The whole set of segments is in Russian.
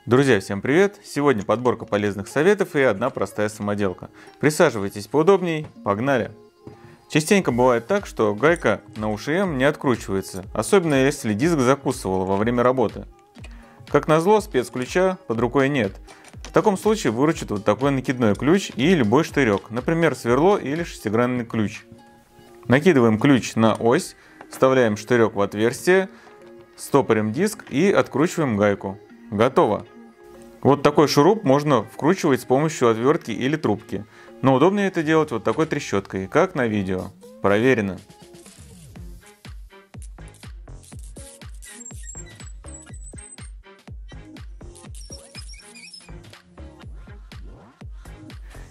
Друзья, всем привет! Сегодня подборка полезных советов и одна простая самоделка. Присаживайтесь поудобней, погнали! Частенько бывает так, что гайка на УШМ не откручивается, особенно если диск закусывал во время работы. Как назло, спецключа под рукой нет. В таком случае выручит вот такой накидной ключ и любой штырек, например, сверло или шестигранный ключ. Накидываем ключ на ось, вставляем штырек в отверстие, стопорим диск и откручиваем гайку. Готово! Вот такой шуруп можно вкручивать с помощью отвертки или трубки, но удобнее это делать вот такой трещоткой, как на видео. Проверено.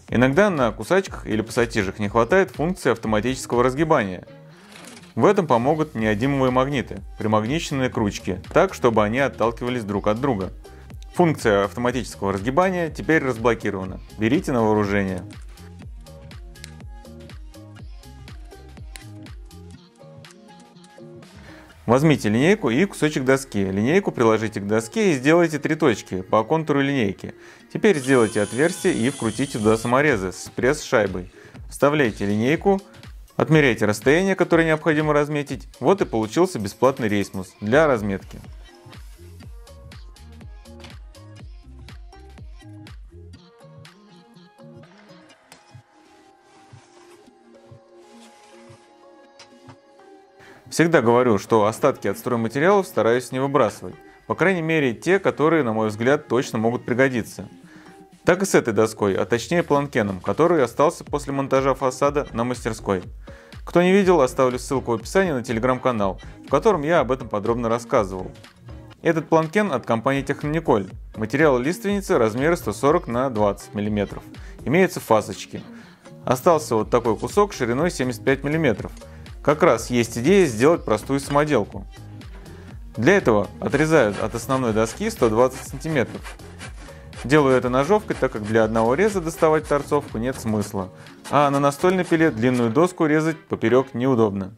Иногда на кусачках или пассатижах не хватает функции автоматического разгибания. В этом помогут неодимовые магниты, примагниченные к ручке, так, чтобы они отталкивались друг от друга. Функция автоматического разгибания теперь разблокирована. Берите на вооружение. Возьмите линейку и кусочек доски. Линейку приложите к доске и сделайте 3 точки по контуру линейки. Теперь сделайте отверстие и вкрутите туда саморезы с пресс-шайбой. Вставляйте линейку, отмеряйте расстояние, которое необходимо разметить. Вот и получился бесплатный рейсмус для разметки. Всегда говорю, что остатки от стройматериалов стараюсь не выбрасывать. По крайней мере, те, которые, на мой взгляд, точно могут пригодиться. Так и с этой доской, а точнее планкеном, который остался после монтажа фасада на мастерской. Кто не видел, оставлю ссылку в описании на телеграм-канал, в котором я об этом подробно рассказывал. Этот планкен от компании Технониколь. Материал лиственницы размера 140 на 20 мм. Имеются фасочки. Остался вот такой кусок шириной 75 мм. Как раз есть идея сделать простую самоделку. Для этого отрезаю от основной доски 120 см. Делаю это ножовкой, так как для одного реза доставать торцовку нет смысла, а на настольной пиле длинную доску резать поперек неудобно.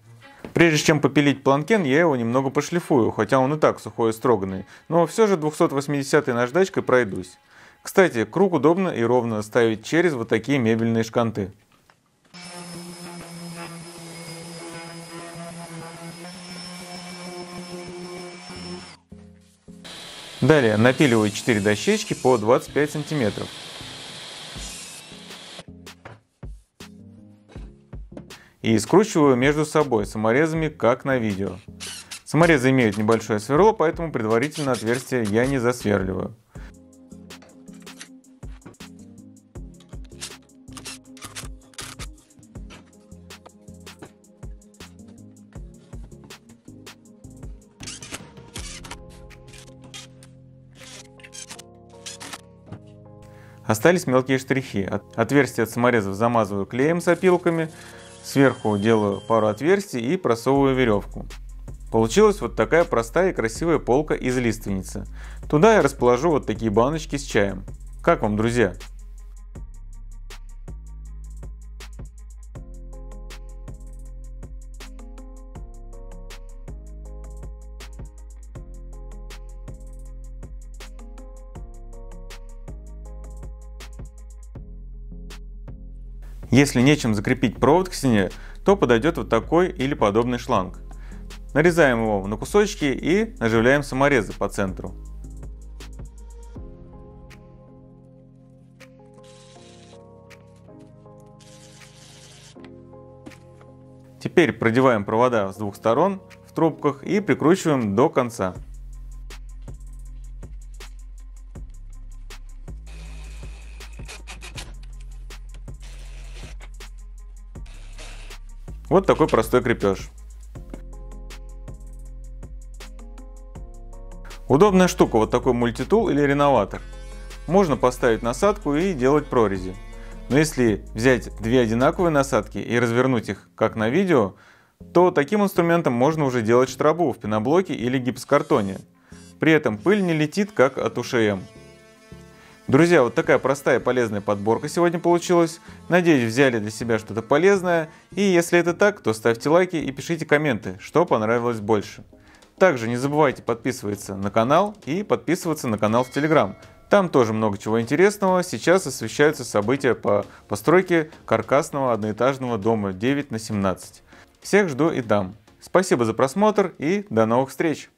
Прежде чем попилить планкен, я его немного пошлифую, хотя он и так сухой и строганный, но все же 280-й наждачкой пройдусь. Кстати, круг удобно и ровно ставить через вот такие мебельные шканты. Далее напиливаю 4 дощечки по 25 см. И скручиваю между собой саморезами, как на видео. Саморезы имеют небольшое сверло, поэтому предварительно отверстие я не засверливаю. Остались мелкие штрихи. Отверстия от саморезов замазываю клеем с опилками, сверху делаю пару отверстий и просовываю веревку. Получилась вот такая простая и красивая полка из лиственницы. Туда я расположу вот такие баночки с чаем. Как вам, друзья? Если нечем закрепить провод к стене, то подойдет вот такой или подобный шланг. Нарезаем его на кусочки и наживляем саморезы по центру. Теперь продеваем провода с двух сторон в трубках и прикручиваем до конца. Вот такой простой крепеж. Удобная штука вот такой мультитул или реноватор. Можно поставить насадку и делать прорези. Но если взять две одинаковые насадки и развернуть их, как на видео, то таким инструментом можно уже делать штробу в пеноблоке или гипсокартоне. При этом пыль не летит, как от УШМ. Друзья, вот такая простая и полезная подборка сегодня получилась. Надеюсь, взяли для себя что-то полезное. И если это так, то ставьте лайки и пишите комменты, что понравилось больше. Также не забывайте подписываться на канал и подписываться на канал в Telegram. Там тоже много чего интересного. Сейчас освещаются события по постройке каркасного одноэтажного дома 9 на 17. Всех жду и там. Спасибо за просмотр и до новых встреч!